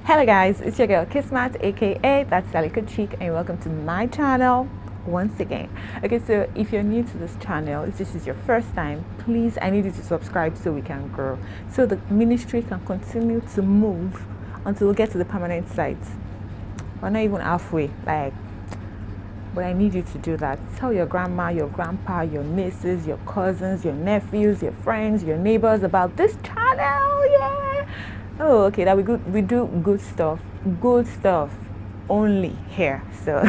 Hello guys, it's your girl Kismat, aka that's Salika Cheek, and welcome to my channel once again. Okay, so if you're new to this channel, if this is your first time, please, I need you to subscribe so we can grow, so the ministry can continue to move until we get to the permanent site. We're not even halfway, but I need you to do that. Tell your grandma, your grandpa, your nieces, your cousins, your nephews, your friends, your neighbors about this channel. Yeah. Oh, okay, that we do good stuff only here. So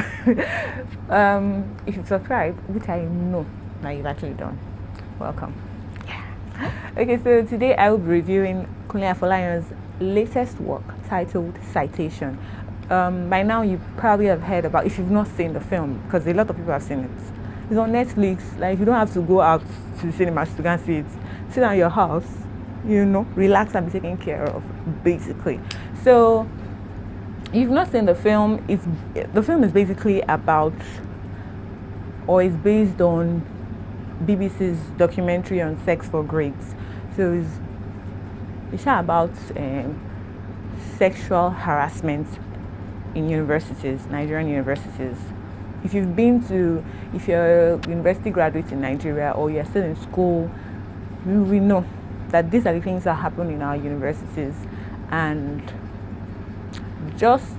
if you subscribe, which I know that you've actually done, welcome. Yeah. Okay, so today I will be reviewing Kunle Afolayan'S latest work titled Citation. By now you probably have heard about, if you've not seen the film, because a lot of people have seen it. It's on Netflix. Like, you don't have to go out to the cinemas to go and see it. Sit down in your house, relax and be taken care of, basically. So if you've not seen the film, the film is basically about, or is based on BBC's documentary on sex for grades. So it's about sexual harassment in universities, Nigerian universities. If you're a university graduate in Nigeria, or you're still in school, we know that these are the things that happen in our universities. And just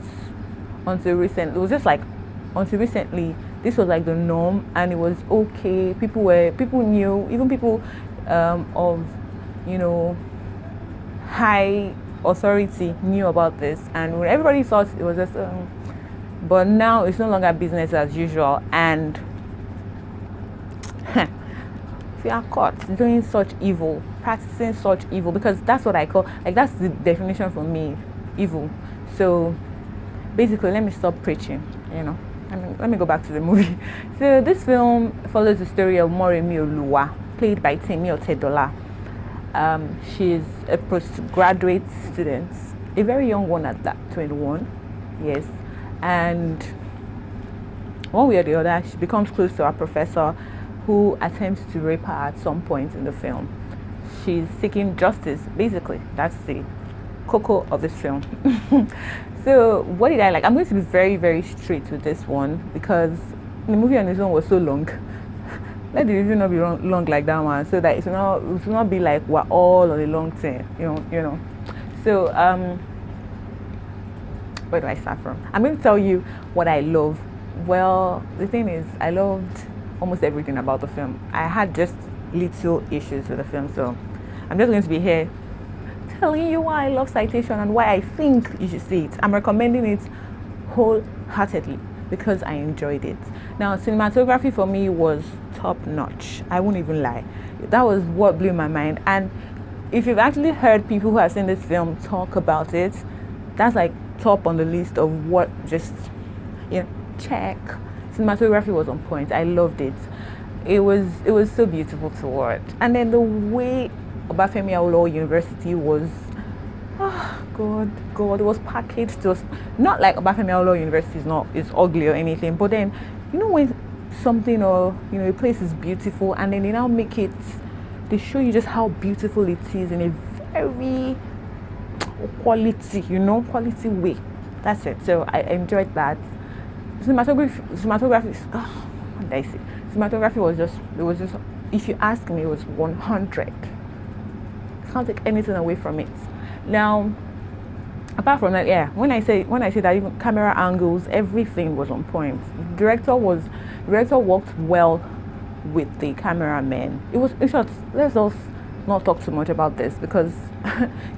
until recently, this was like the norm, and it was okay. People knew, even people of high authority knew about this, and when everybody thought it was just but now it's no longer business as usual. And if you are caught doing such evil, practicing such evil, because that's what I call, like, that's the definition for me, evil. So basically, let me stop preaching, let me go back to the movie. So this film follows the story of Moremi Oluwa, played by Temi Otedola. She's a postgraduate student, a very young one at that, 21, yes. And one way or the other, she becomes close to her professor, who attempts to rape her at some point in the film. She's seeking justice, basically. That's the cocoa of this film. So what did I like? I'm going to be very, very straight with this one, because the movie on its own was so long. Let the review not be long like that one, so that it will not be like we're all on a long term, So where do I start from? I'm going to tell you what I love. Well, the thing is, I loved almost everything about the film. I had just little issues with the film, so I'm just going to be here telling you why I love Citation and why I think you should see it. I'm recommending it wholeheartedly because I enjoyed it. Now, cinematography for me was top notch. I won't even lie. That was what blew my mind. And if you've actually heard people who have seen this film talk about it, that's like top on the list of what just, check. Cinematography was on point. I loved it. It was so beautiful to watch. And then the way Obafemi Awolowo University was, oh God, it was packaged just not like Obafemi Awolowo University is ugly or anything, but then when something or a place is beautiful, and then they now they show you just how beautiful it is in a very quality way. That's it. So I enjoyed that. Cinematography. What did I say? Cinematography was just. If you ask me, it was 100. Can't take anything away from it. Now, apart from that, yeah, when I say that, even camera angles, everything was on point. Director worked well with the cameraman. It was, in short, let's just not talk too much about this, because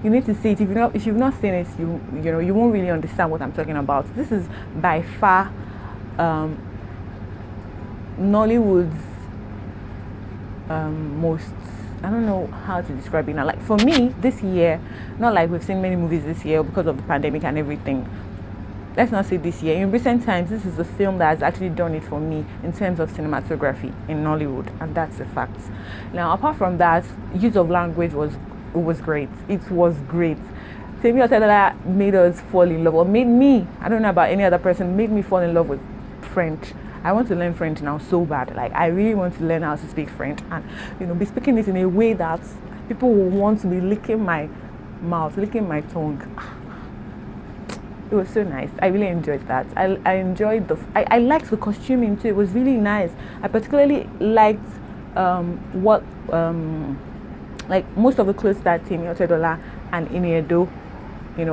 you need to see it. If you've not seen it, you won't really understand what I'm talking about. This is by far Nollywood's most, I don't know how to describe it now. Like, for me, this year, not like we've seen many movies this year because of the pandemic and everything. Let's not say this year. In recent times, this is a film that has actually done it for me in terms of cinematography in Nollywood, and that's a fact. Now, apart from that, use of language was great. It was great. Temi Otedola made us fall in love, or made me, I don't know about any other person, made me fall in love with French. I want to learn French now so bad. Like, I really want to learn how to speak French, and be speaking it in a way that people will want to be licking my mouth, licking my tongue. It was so nice. I really enjoyed that. I enjoyed I liked the costuming too. It was really nice. I particularly liked what like most of the clothes that Timi Otedola and Iniedo,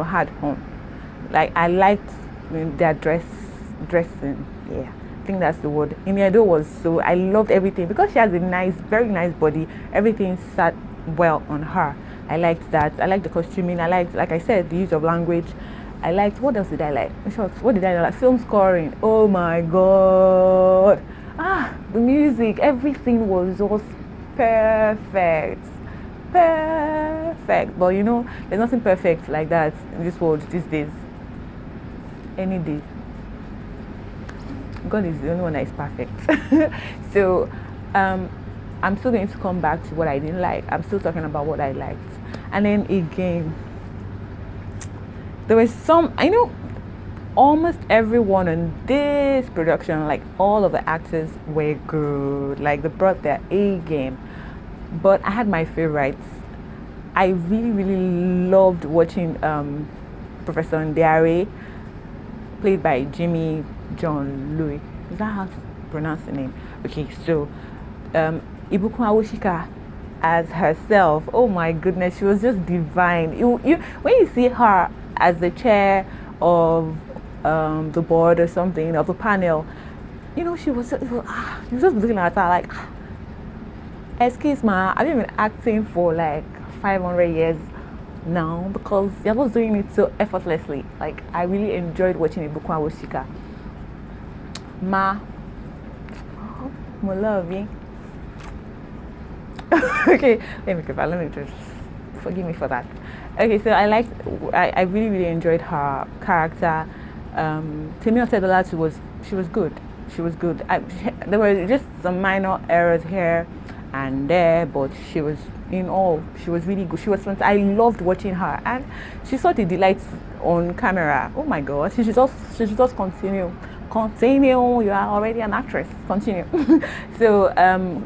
had on. Like I liked their dressing. Yeah, I think that's the word. Iniedo was so. I loved everything because she has a nice, very nice body. Everything sat well on her. I liked that. I liked the costuming. I liked, like I said, the use of language. I liked, what else did I like? In short, what did I like? Film scoring. Oh my god. The music, everything was just perfect. Perfect. But there's nothing perfect like that in this world these days. Any day. God is the only one that is perfect. So, I'm still going to come back to what I didn't like. I'm still talking about what I liked. And then again, there was almost everyone in this production, like all of the actors were good. Like they brought their A game. But I had my favorites. I really, really loved watching Professor Ndiare, played by Jimmy John Louis. Is that how to pronounce the name? Okay, so Ibukun Awoshika as herself. Oh my goodness, she was just divine. When you see her as the chair of the board or something, of the panel, she was just looking at her like, excuse me, I've been acting for like 500 years now because you're just doing it so effortlessly. Like I really enjoyed watching Ibukun Awoshika. My love you. Okay, let me just forgive me for that. Okay, so I really, really enjoyed her character. Timi Otedola she was good. She was good. There were just some minor errors here and there, but she was really good. I loved watching her, and she's such a delight on camera. Oh my god, she should just continue. You are already an actress. Continue. So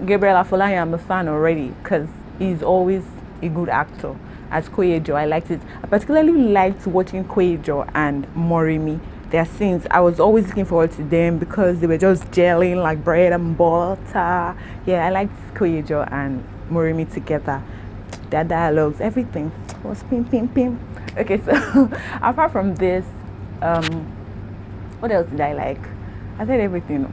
Gabriel Afolayan, I'm a fan already because he's always a good actor. As Koyejo, I liked it. I particularly liked watching Koyejo and Morimi. Their scenes, I was always looking forward to them because they were just gelling like bread and butter. Yeah, I liked Koyejo and Morimi together. Their dialogues, everything was pim pim pim. Okay, so apart from this, what else did I like? I said everything.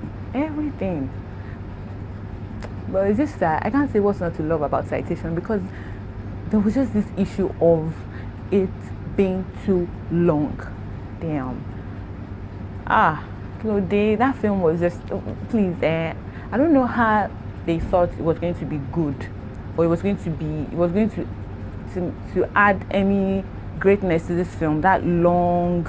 But it's just that I can't say what's not to love about Citation because there was just this issue of it being too long. Damn. Claude, that film was just, please, I don't know how they thought it was going to be good, or it was going to add any greatness to this film. That long,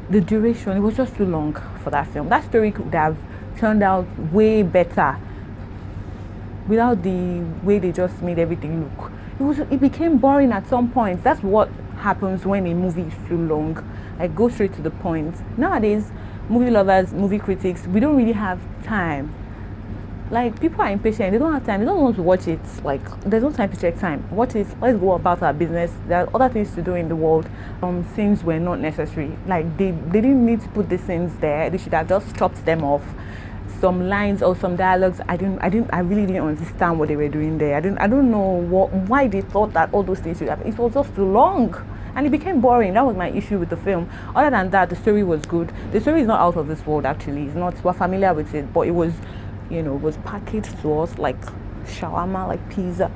the duration, it was just too long for that film. That story could have turned out way better without the way they just made everything look. It became boring at some point. That's what happens when a movie is too long. Like, go straight to the point. Nowadays, movie lovers, movie critics, we don't really have time. Like, people are impatient. They don't have time. They don't want to watch it. Like, there's no time to check time. Watch it. Let's go about our business. There are other things to do in the world. Things were not necessary. Like, they didn't need to put the scenes there. They should have just chopped them off. Some lines or some dialogues, I really didn't understand what they were doing there. I don't know why they thought that all those things should happen. It was just too long. And it became boring. That was my issue with the film. Other than that, the story was good. The story is not out of this world, actually. It's not, we're familiar with it, but it was, it was packaged to us like shawarma, like pizza.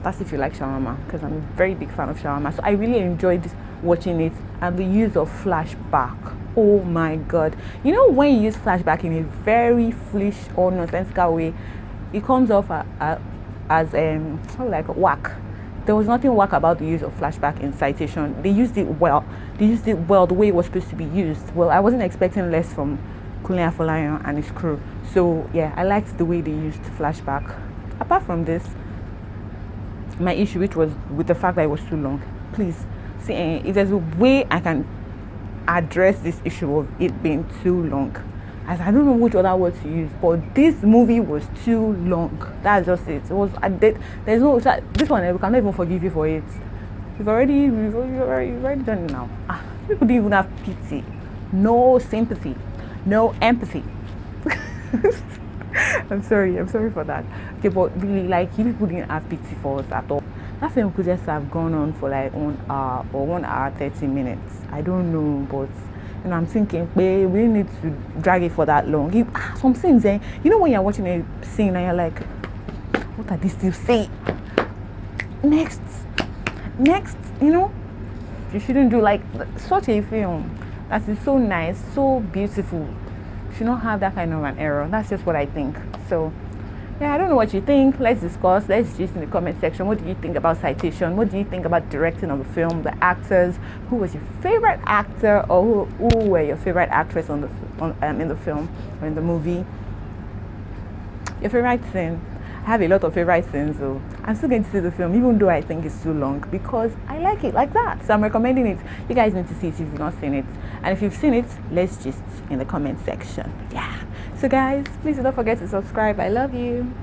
That's if you like shawarma, because I'm a very big fan of shawarma. So I really enjoyed watching it, and the use of flashback. Oh my god. When you use flashback in a very foolish or nonsensical way, it comes off as whack. There was nothing whack about the use of flashback in Citation. They used it well. They used it well the way it was supposed to be used. Well, I wasn't expecting less from Kunle Afolayan and his crew. So yeah, I liked the way they used flashback. Apart from this, my issue, which was with the fact that it was too long. Please, see, if there's a way I can address this issue of it being too long, as I don't know which other word to use, but this movie was too long. That's just it. It was. There's no. This one, we cannot even forgive you for it. You've already done it now. People didn't even have pity, no sympathy, no empathy. I'm sorry for that. Okay, but really, like, you people didn't have pity for us at all. That film could just have gone on for like 1 hour or 1 hour 30 minutes. I don't know, but I'm thinking, babe, we need to drag it for that long. Some scenes, you know, when you're watching a scene and you're like, what are these still saying? Next, you know, you shouldn't do like such a film that is so nice, so beautiful. Should not have that kind of an error. That's just what I think. So yeah, I don't know what you think. Let's discuss. Let's just in the comment section. What do you think about Citation? What do you think about directing of the film, the actors? Who was your favorite actor, or who were your favorite actress in the film or in the movie? Your favorite scene. I have a lot of favorite scenes, so I'm still going to see the film, even though I think it's too long, because I like it like that. So I'm recommending it. You guys need to see it if you've not seen it, and if you've seen it, let's just in the comment section. Yeah. So guys, please don't forget to subscribe. I love you.